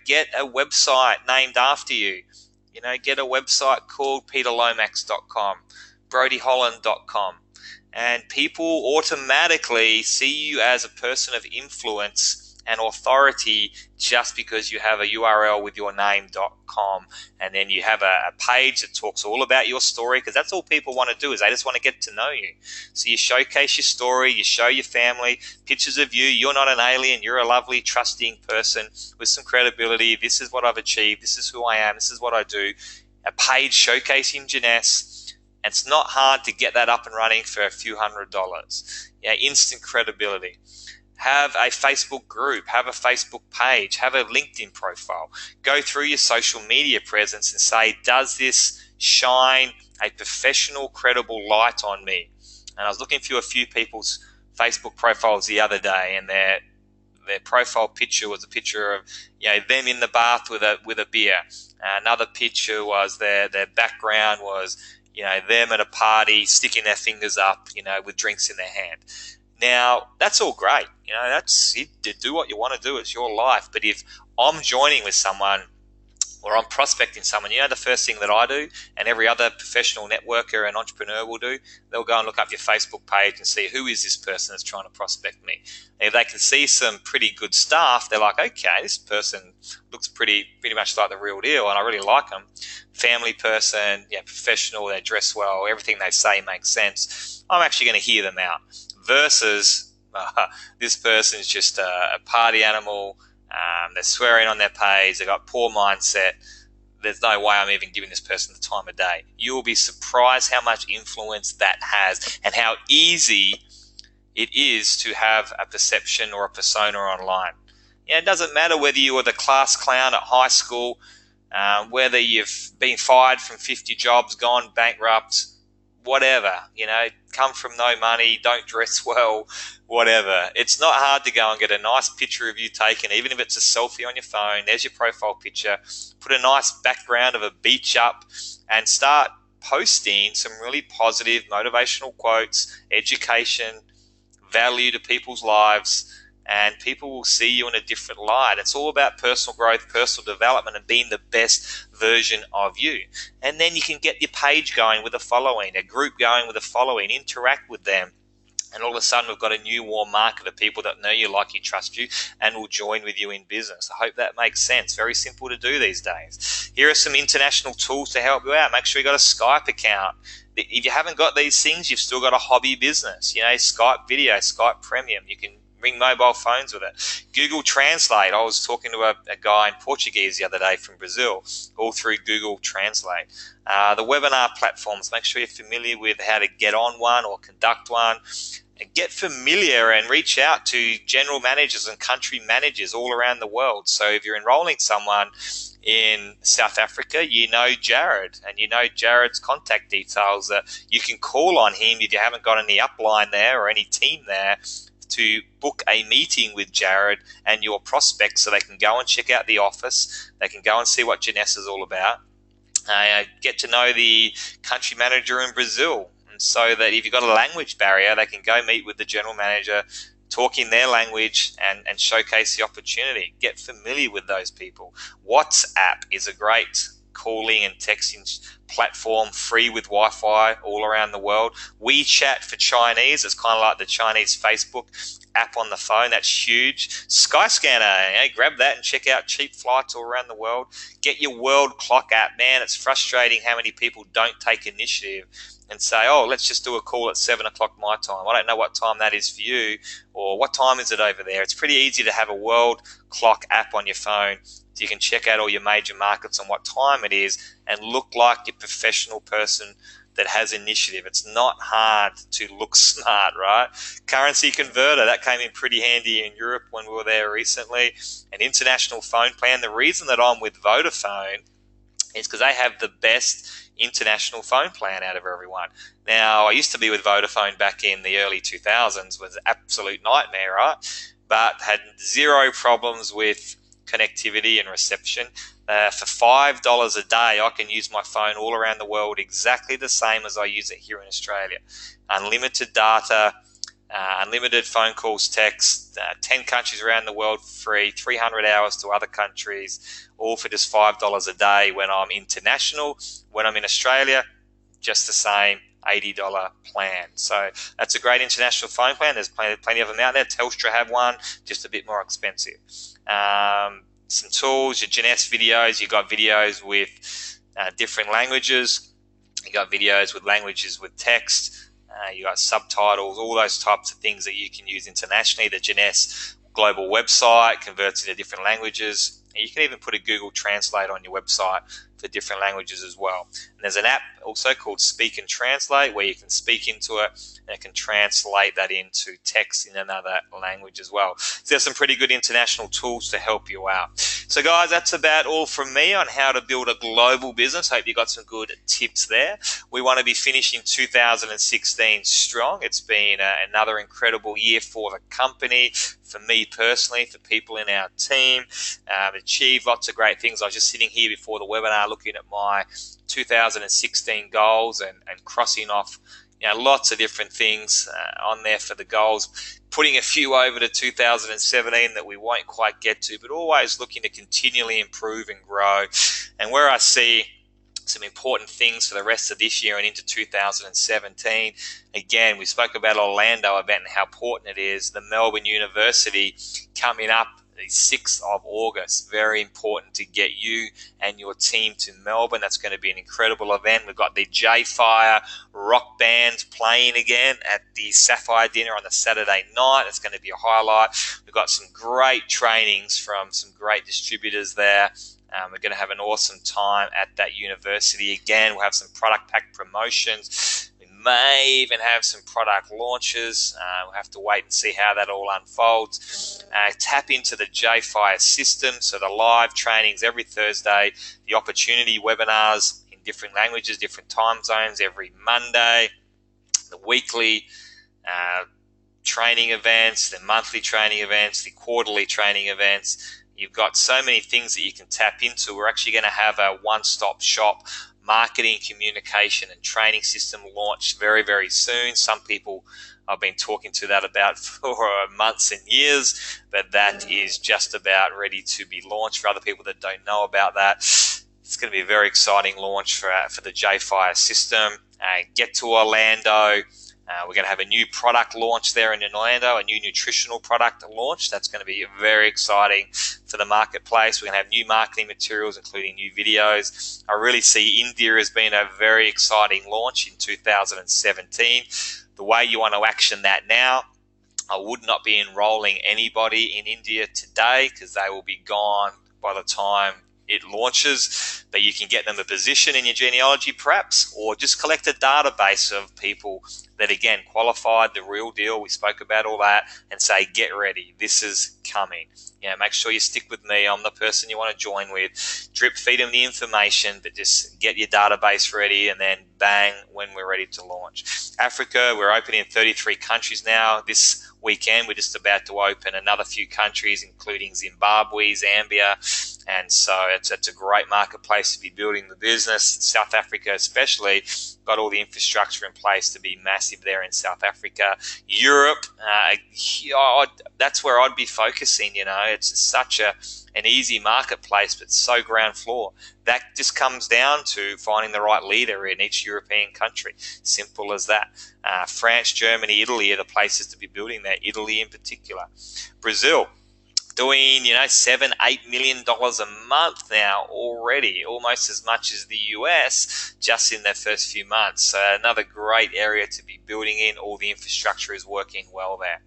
Get a website named after you. Get a website called peterlomax.com, brodyholland.com. And people automatically see you as a person of influence and authority just because you have a URL with your name.com, and then you have a page that talks all about your story, because that's all people want to do, is they just want to get to know you. So you showcase your story, you show your family pictures of you. You're not an alien, you're a lovely, trusting person with some credibility. This is what I've achieved, this is who I am, this is what I do. A page showcasing Jeunesse. It's not hard to get that up and running for a few $100s. Instant credibility. Have a Facebook group, have a Facebook page, have a LinkedIn profile. Go through your social media presence and say, does this shine a professional, credible light on me? And I was looking through a few people's Facebook profiles the other day, and they're their profile picture was a picture of them in the bath with a beer. Another picture was their background was them at a party sticking their fingers up with drinks in their hand. Now that's all great, that's it. Do what you want to do, it's your life. But if I'm joining with someone or I'm prospecting someone, the first thing that I do and every other professional networker and entrepreneur will do, they'll go and look up your Facebook page and see who is this person that's trying to prospect me. And if they can see some pretty good stuff, they're like, okay, this person looks pretty much like the real deal and I really like them. Family person, professional, they dress well, everything they say makes sense. I'm actually going to hear them out versus this person's just a party animal. They're swearing on their page. They've got poor mindset. There's no way I'm even giving this person the time of day. You will be surprised how much influence that has and how easy it is to have a perception or a persona online. It doesn't matter whether you were the class clown at high school, whether you've been fired from 50 jobs, gone bankrupt, whatever, come from no money, don't dress well, whatever. It's not hard to go and get a nice picture of you taken, even if it's a selfie on your phone. There's your profile picture. Put a nice background of a beach up and start posting some really positive motivational quotes, education, value to people's lives, and people will see you in a different light. It's all about personal growth, personal development, and being the best version of you. And then you can get your page going with a following, a group going with a following, interact with them. And all of a sudden, we've got a new warm market of people that know you, like you, trust you, and will join with you in business. I hope that makes sense. Very simple to do these days. Here are some international tools to help you out. Make sure you got a Skype account. If you haven't got these things, you've still got a hobby business. Skype video, Skype Premium. You can ring mobile phones with it. Google Translate. I was talking to a guy in Portuguese the other day from Brazil, all through Google Translate. The webinar platforms, make sure you're familiar with how to get on one or conduct one. And get familiar and reach out to general managers and country managers all around the world. So if you're enrolling someone in South Africa, Jared, and Jared's contact details, that you can call on him if you haven't got any upline there or any team there, to book a meeting with Jared and your prospects so they can go and check out the office. They can go and see what Janessa is all about. Get to know the country manager in Brazil, and so that if you've got a language barrier, they can go meet with the general manager, talk in their language, and showcase the opportunity. Get familiar with those people. WhatsApp is a great calling and texting platform, free with Wi-Fi all around the world. WeChat for Chinese, it's kind of like the Chinese Facebook app on the phone. That's huge. Skyscanner, grab that and check out cheap flights all around the world. Get your world clock app. Man, it's frustrating how many people don't take initiative and say, oh, let's just do a call at 7 o'clock my time. I don't know what time that is for you, or what time is it over there. It's pretty easy to have a world clock app on your phone so you can check out all your major markets and what time it is and look like your professional person that has initiative. It's not hard to look smart, right? Currency converter, that came in pretty handy in Europe when we were there recently. An international phone plan. The reason that I'm with Vodafone is because they have the best international phone plan out of everyone. Now, I used to be with Vodafone back in the early 2000s, was an absolute nightmare, right? But had zero problems with connectivity and reception. For $5 a day, I can use my phone all around the world exactly the same as I use it here in Australia. Unlimited data, unlimited phone calls, text, 10 countries around the world for free, 300 hours to other countries, all for just $5 a day when I'm international. When I'm in Australia, just the same, $80 plan. So that's a great international phone plan. There's plenty of them out there. Telstra have one, just a bit more expensive. Some tools, your Janessa videos. You've got videos with different languages. You got videos with languages with text. You got subtitles, all those types of things that you can use internationally. The Janessa global website converts into different languages. You can even put a Google Translate on your website for different languages as well. And there's an app also called Speak and Translate where you can speak into it and it can translate that into text in another language as well. So there's some pretty good international tools to help you out. So guys, that's about all from me on how to build a global business. Hope you got some good tips there. We want to be finishing 2016 strong. It's been another incredible year for the company, for me personally, for people in our team. Achieved lots of great things. I was just sitting here before the webinar looking at my 2016 goals and crossing off lots of different things on there for the goals, putting a few over to 2017 that we won't quite get to, but always looking to continually improve and grow. And where I see some important things for the rest of this year and into 2017. Again, we spoke about Orlando event and how important it is. The Melbourne University coming up the 6th of August. Very important to get you and your team to Melbourne. That's going to be an incredible event. We've got the J-Fire rock band playing again at the Sapphire Dinner on the Saturday night. It's going to be a highlight. We've got some great trainings from some great distributors there. We're going to have an awesome time at that university. Again, we'll have some product pack promotions. We may even have some product launches. We'll have to wait and see how that all unfolds. Tap into the J-Fire system. So the live trainings every Thursday, the opportunity webinars in different languages, different time zones every Monday, the weekly training events, the monthly training events, the quarterly training events. You've got so many things that you can tap into. We're actually going to have a one-stop shop marketing, communication, and training system launched very, very soon. Some people I've been talking to that about for months and years, but that is just about ready to be launched. For other people that don't know about that, it's going to be a very exciting launch for the J-Fire system. Get to Orlando. We're going to have a new product launch there in Orlando, a new nutritional product launch. That's going to be very exciting for the marketplace. We're going to have new marketing materials, including new videos. I really see India as being a very exciting launch in 2017. The way you want to action that now, I would not be enrolling anybody in India today because they will be gone by the time it launches, but you can get them a position in your genealogy perhaps, or just collect a database of people that again qualified, the real deal. We spoke about all that and say, get ready, this is coming. Make sure you stick with me. I'm the person you want to join with. Drip feed them the information, but just get your database ready and then bang when we're ready to launch. Africa, we're open in 33 countries now. This weekend we're just about to open another few countries, including Zimbabwe, Zambia, and so it's a great marketplace to be building the business. South Africa especially, got all the infrastructure in place to be massive there in South Africa. Europe, that's where I'd be focusing. It's such an easy marketplace, but so ground floor. That just comes down to finding the right leader in each European country. Simple as that. France, Germany, Italy are the places to be building there. Italy in particular. Brazil, doing $7-8 million a month now already, almost as much as the US just in their first few months. So another great area to be building in. All the infrastructure is working well there.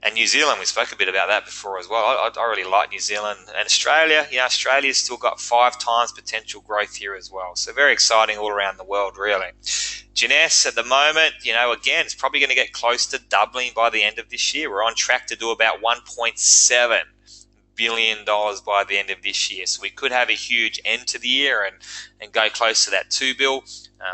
And New Zealand, we spoke a bit about that before as well. I really like New Zealand. And Australia, Australia's still got 5 times potential growth here as well. So very exciting all around the world, really. Jeunesse at the moment, again, it's probably going to get close to doubling by the end of this year. We're on track to do about $1.7 billion by the end of this year. So we could have a huge end to the year and go close to that $2 billion.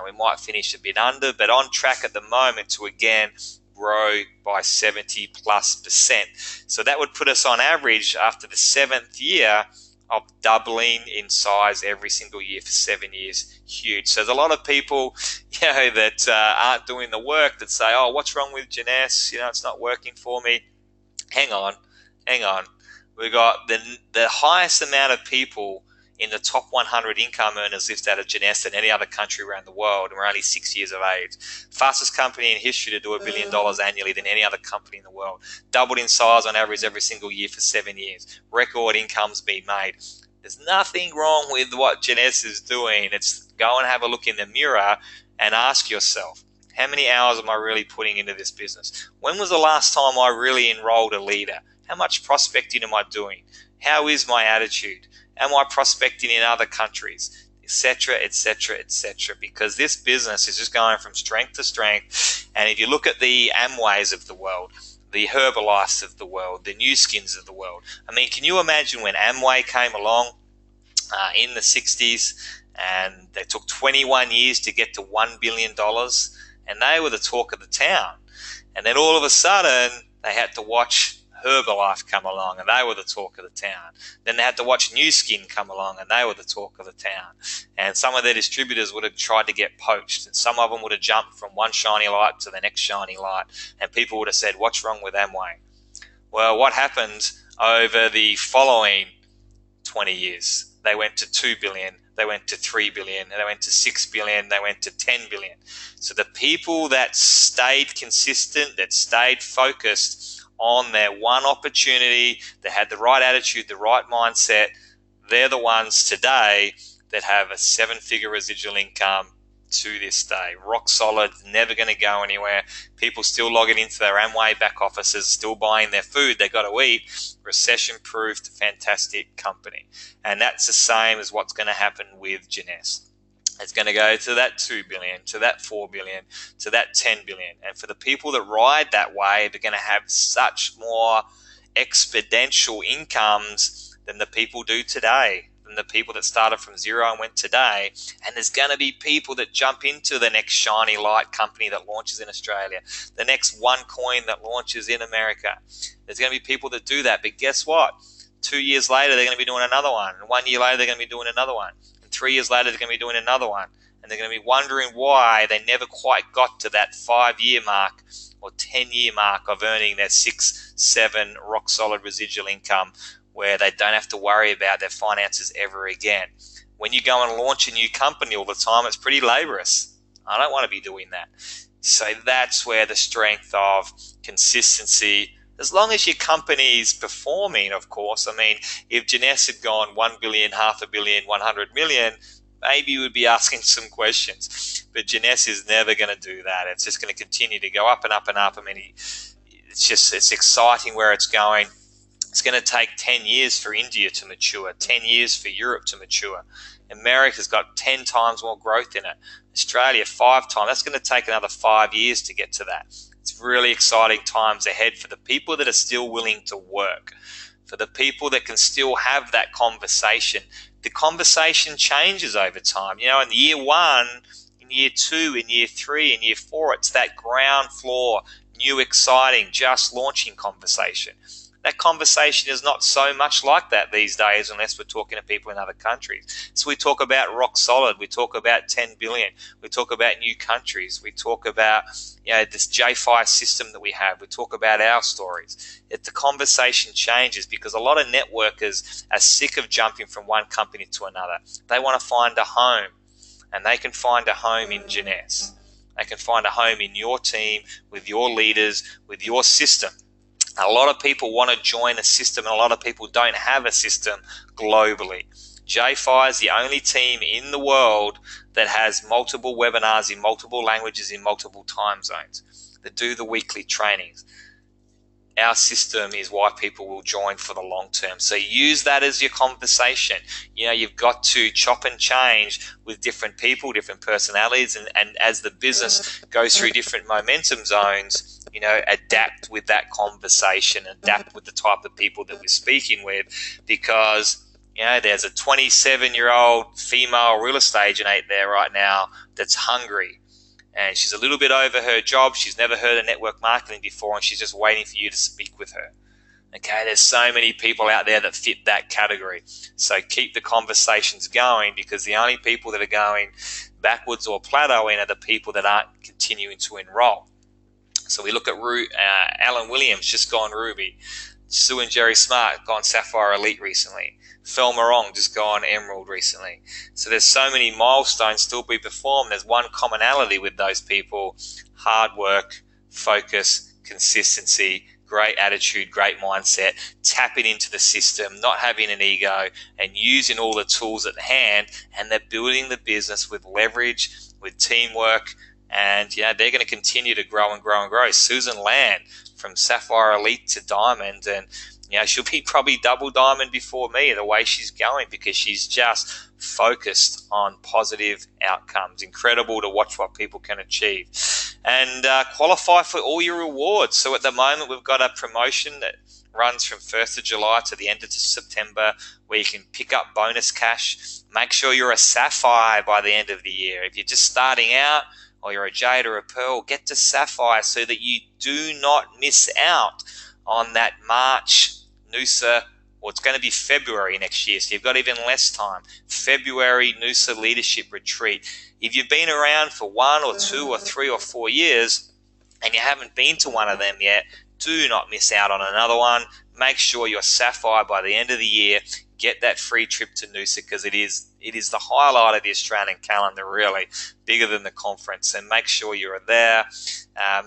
We might finish a bit under, but on track at the moment to, again, grow by 70+%. So that would put us on average after the 7th year of doubling in size every single year for 7 years. Huge. So there's a lot of people, that aren't doing the work that say, oh, what's wrong with Jeunesse? It's not working for me. Hang on. We've got the highest amount of people in the top 100 income earners list out of Jeunesse than any other country around the world, and we're only 6 years of age. Fastest company in history to do $1 billion annually than any other company in the world. Doubled in size on average every single year for 7 years. Record incomes being made. There's nothing wrong with what Jeunesse is doing. It's go and have a look in the mirror and ask yourself, how many hours am I really putting into this business? When was the last time I really enrolled a leader? How much prospecting am I doing? How is my attitude? Am I prospecting in other countries? Etc., etc., etc. Because this business is just going from strength to strength. And if you look at the Amways of the world, the Herbalifes of the world, the Nu Skins of the world, I mean, can you imagine when Amway came along in the 60s, and they took 21 years to get to $1 billion, and they were the talk of the town. And then all of a sudden, they had to watch Herbalife come along, and they were the talk of the town. Then they had to watch Nu Skin come along, and they were the talk of the town. And some of their distributors would have tried to get poached, and some of them would have jumped from one shiny light to the next shiny light, and people would have said, what's wrong with Amway? Well, what happened over the following 20 years? They went to 2 billion, they went to 3 billion, they went to 6 billion, they went to 10 billion. So the people that stayed consistent, that stayed focused on their one opportunity, that had the right attitude, the right mindset, they're the ones today that have a 7-figure residual income to this day. Rock solid, never going to go anywhere. People still logging into their Amway back offices, still buying their food they got to eat. Recession-proofed, fantastic company. And that's the same as what's going to happen with Jeunesse. It's going to go to that 2 billion, to that 4 billion, to that 10 billion. And for the people that ride that wave, they're going to have such more exponential incomes than the people do today, than the people that started from zero and went today. And there's going to be people that jump into the next shiny light company that launches in Australia, the next OneCoin that launches in America. There's going to be people that do that. But guess what? 2 years later, they're going to be doing another one. And 1 year later, they're going to be doing another one. And 3 years later, they're going to be doing another one. And they're going to be wondering why they never quite got to that 5-year mark or 10-year mark of earning their 6, 7 rock solid residual income, where they don't have to worry about their finances ever again. When you go and launch a new company all the time, it's pretty laborious. I don't want to be doing that. So that's where the strength of consistency, as long as your company is performing, of course. I mean, if Jeunesse had gone 1 billion, half a billion, 100 million, maybe you would be asking some questions. But Jeunesse is never going to do that. It's just going to continue to go up and up and up. I mean, it's exciting where it's going. It's going to take 10 years for India to mature, 10 years for Europe to mature. America's got 10 times more growth in it. Australia, 5 times. That's going to take another 5 years to get to that. It's really exciting times ahead for the people that are still willing to work, for the people that can still have that conversation. The conversation changes over time. You know, in year 1, in year 2, in year 3, in year 4, it's that ground floor, new, exciting, just launching conversation. That conversation is not so much like that these days unless we're talking to people in other countries. So we talk about rock solid, we talk about 10 billion, we talk about new countries, we talk about this JFI system that we have, we talk about our stories. The conversation changes because a lot of networkers are sick of jumping from one company to another. They want to find a home, and they can find a home in Jeunesse. They can find a home in your team, with your leaders, with your system. A lot of people want to join a system, and a lot of people don't have a system globally. JFI is the only team in the world that has multiple webinars in multiple languages in multiple time zones, that do the weekly trainings. Our system is why people will join for the long term. So use that as your conversation. You've got to chop and change with different people, different personalities, and as the business goes through different momentum zones, adapt with that conversation, adapt with the type of people that we're speaking with, because there's a 27-year-old female real estate agent out there right now that's hungry, and she's a little bit over her job. She's never heard of network marketing before, and she's just waiting for you to speak with her. Okay, there's so many people out there that fit that category. So keep the conversations going, because the only people that are going backwards or plateauing are the people that aren't continuing to enroll. So we look at Alan Williams, just gone Ruby. Sue and Jerry Smart, gone Sapphire Elite recently. Phil Morong, just gone Emerald recently. So there's so many milestones still be performed. There's one commonality with those people: hard work, focus, consistency, great attitude, great mindset, tapping into the system, not having an ego, and using all the tools at hand. And they're building the business with leverage, with teamwork, And they're going to continue to grow and grow and grow. Susan Land from Sapphire Elite to Diamond, and she'll be probably double Diamond before me the way she's going, because she's just focused on positive outcomes. Incredible to watch what people can achieve and qualify for all your rewards. So at the moment, we've got a promotion that runs from 1st of July to the end of September, where you can pick up bonus cash. Make sure you're a Sapphire by the end of the year. If you're just starting out, or you're a Jade or a Pearl, get to Sapphire so that you do not miss out on that March Noosa, or it's going to be February next year, so you've got even less time. February Noosa Leadership Retreat. If you've been around for 1 or 2 or 3 or 4 years and you haven't been to one of them yet, do not miss out on another one. Make sure you're Sapphire by the end of the year. Get that free trip to Noosa, because it is the highlight of the Australian calendar, really, bigger than the conference. And make sure you're there.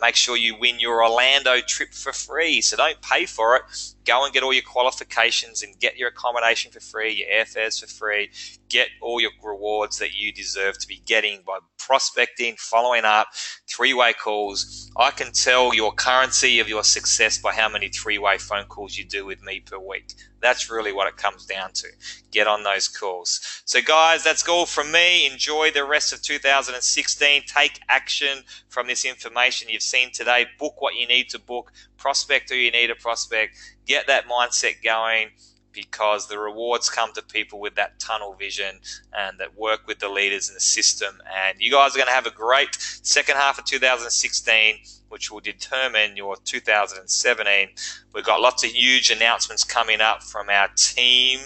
Make sure you win your Orlando trip for free. So don't pay for it. Go and get all your qualifications and get your accommodation for free, your airfares for free. Get all your rewards that you deserve to be getting by prospecting, following up, three-way calls. I can tell your currency of your success by how many three-way phone calls you do with me per week. That's really what it comes down to. Get on those calls. So guys, that's all from me. Enjoy the rest of 2016. Take action from this information you've seen today. Book what you need to book. Prospect who you need to prospect. Get that mindset going, because the rewards come to people with that tunnel vision and that work with the leaders in the system. And you guys are going to have a great second half of 2016, which will determine your 2017. We've got lots of huge announcements coming up from our team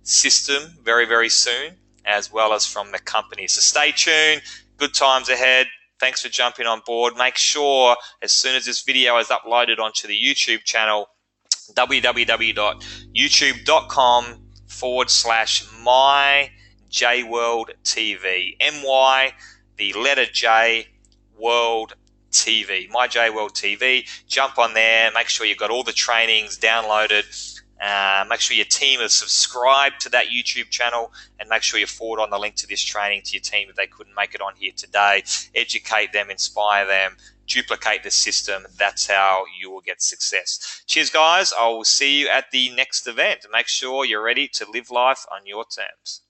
system very, very soon, as well as from the company. So stay tuned. Good times ahead. Thanks for jumping on board. Make sure as soon as this video is uploaded onto the YouTube channel, www.youtube.com/myjworldtv. MY, the letter J, World TV. My J World TV. Jump on there. Make sure you've got all the trainings downloaded. Make sure your team is subscribed to that YouTube channel, and make sure you forward on the link to this training to your team if they couldn't make it on here today. Educate them, inspire them, duplicate the system. That's how you will get success. Cheers, guys. I will see you at the next event. Make sure you're ready to live life on your terms.